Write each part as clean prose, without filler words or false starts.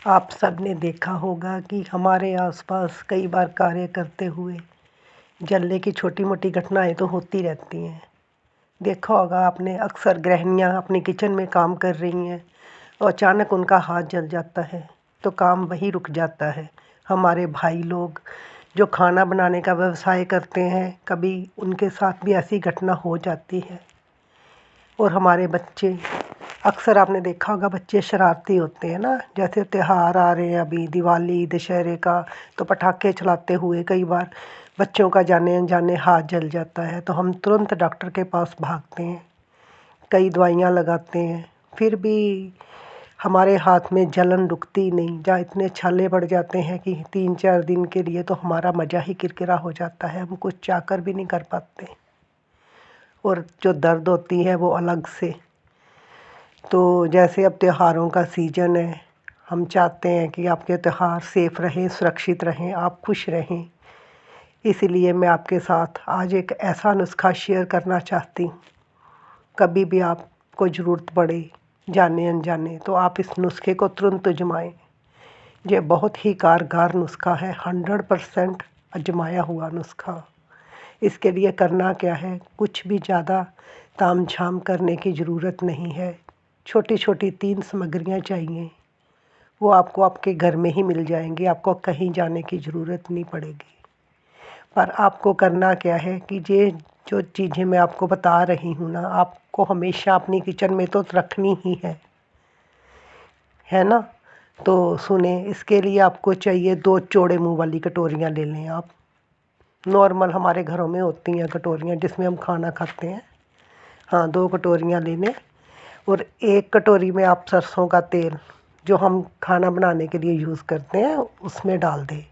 आप सब ने देखा होगा कि हमारे आसपास कई बार कार्य करते हुए जलने की छोटी मोटी घटनाएं तो होती रहती हैं। देखा होगा आपने, अक्सर गृहिणियां अपने किचन में काम कर रही हैं और अचानक उनका हाथ जल जाता है तो काम वहीं रुक जाता है। हमारे भाई लोग जो खाना बनाने का व्यवसाय करते हैं, कभी उनके साथ भी ऐसी घटना हो जाती है। और हमारे बच्चे, अक्सर आपने देखा होगा बच्चे शरारती होते हैं ना। जैसे त्योहार आ रहे हैं, अभी दिवाली दशहरे का, तो पटाखे चलाते हुए कई बार बच्चों का जाने अनजाने हाथ जल जाता है तो हम तुरंत डॉक्टर के पास भागते हैं, कई दवाइयाँ लगाते हैं, फिर भी हमारे हाथ में जलन रुकती नहीं। जहाँ इतने छाले पड़ जाते हैं कि 3-4 दिन के लिए तो हमारा मज़ा ही किरकिरा हो जाता है, हम कुछ चाकर भी नहीं कर पाते और जो दर्द होती है वो अलग से। तो जैसे अब त्योहारों का सीज़न है, हम चाहते हैं कि आपके त्यौहार सेफ़ रहें, सुरक्षित रहें, आप खुश रहें। इसीलिए मैं आपके साथ आज एक ऐसा नुस्खा शेयर करना चाहती हूँ। कभी भी आपको ज़रूरत पड़े जाने अनजाने तो आप इस नुस्खे को तुरंत आजमाएं। ये बहुत ही कारगर नुस्खा है, 100% आजमाया हुआ नुस्खा। इसके लिए करना क्या है, कुछ भी ज़्यादा तामझाम करने की ज़रूरत नहीं है। छोटी छोटी 3 सामग्रियाँ चाहिए, वो आपको आपके घर में ही मिल जाएंगी, आपको कहीं जाने की ज़रूरत नहीं पड़ेगी। पर आपको करना क्या है कि ये जो चीज़ें मैं आपको बता रही हूँ ना, आपको हमेशा अपनी किचन में तो रखनी ही है ना। तो सुने, इसके लिए आपको चाहिए 2 चौड़े मुँह वाली कटोरियाँ ले लें आप। नॉर्मल हमारे घरों में होती हैं कटोरियाँ जिसमें हम खाना खाते हैं। हाँ, 2 कटोरियाँ ले लें और 1 कटोरी में आप सरसों का तेल जो हम खाना बनाने के लिए यूज़ करते हैं उसमें डाल दें।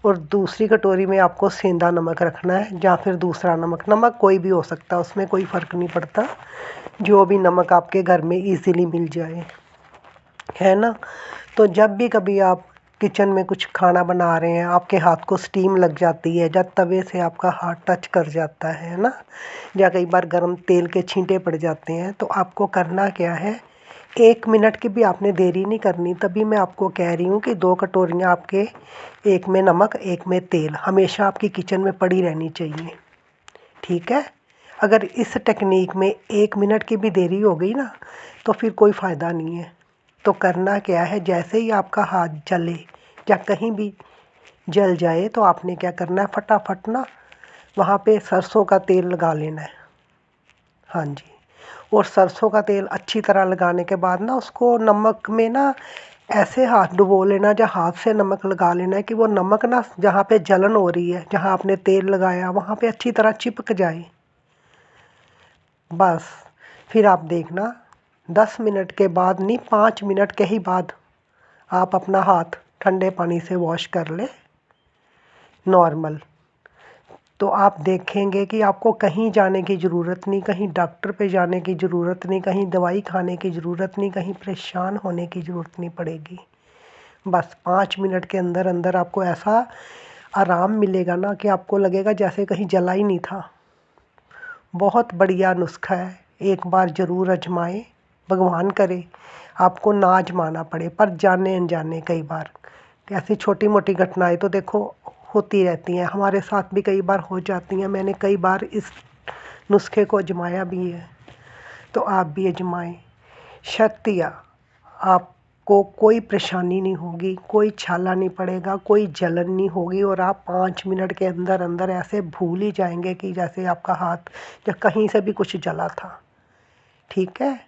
और दूसरी कटोरी में आपको सेंधा नमक रखना है या फिर दूसरा नमक कोई भी हो सकता है, उसमें कोई फ़र्क नहीं पड़ता, जो भी नमक आपके घर में इजीली मिल जाए, है ना। तो जब भी कभी आप किचन में कुछ खाना बना रहे हैं, आपके हाथ को स्टीम लग जाती है, जब तवे से आपका हाथ टच कर जाता है ना, या कई बार गर्म तेल के छींटे पड़ जाते हैं, तो आपको करना क्या है, 1 मिनट की भी आपने देरी नहीं करनी। तभी मैं आपको कह रही हूँ कि 2 कटोरियाँ आपके, 1 में नमक 1 में तेल हमेशा आपकी किचन में पड़ी रहनी चाहिए, ठीक है। अगर इस टेक्निक में 1 मिनट की भी देरी हो गई ना तो फिर कोई फ़ायदा नहीं है। तो करना क्या है, जैसे ही आपका हाथ जले या कहीं भी जल जाए तो आपने क्या करना है, फटाफट ना वहाँ पे सरसों का तेल लगा लेना है। हाँ जी, और सरसों का तेल अच्छी तरह लगाने के बाद ना उसको नमक में ना ऐसे हाथ डुबो लेना, या हाथ से नमक लगा लेना है कि वो नमक ना जहाँ पे जलन हो रही है, जहाँ आपने तेल लगाया वहाँ पे अच्छी तरह चिपक जाए। बस फिर आप देखना 10 मिनट के बाद नहीं, 5 मिनट के ही बाद आप अपना हाथ ठंडे पानी से वॉश कर ले नॉर्मल। तो आप देखेंगे कि आपको कहीं जाने की ज़रूरत नहीं, कहीं डॉक्टर पे जाने की ज़रूरत नहीं, कहीं दवाई खाने की ज़रूरत नहीं, कहीं परेशान होने की ज़रूरत नहीं पड़ेगी। बस 5 मिनट के अंदर अंदर आपको ऐसा आराम मिलेगा ना कि आपको लगेगा जैसे कहीं जला ही नहीं था। बहुत बढ़िया नुस्खा है, एक बार ज़रूर आजमाएं। भगवान करे आपको ना आजमाना पड़े, पर जाने अनजाने कई बार ऐसी छोटी मोटी घटनाएं तो देखो होती रहती हैं, हमारे साथ भी कई बार हो जाती हैं। मैंने कई बार इस नुस्खे को आजमाया भी है, तो आप भी आजमाएं। शर्तिया आपको कोई परेशानी नहीं होगी, कोई छाला नहीं पड़ेगा, कोई जलन नहीं होगी और आप 5 मिनट के अंदर अंदर ऐसे भूल ही जाएंगे कि जैसे आपका हाथ या कहीं से भी कुछ जला था, ठीक है।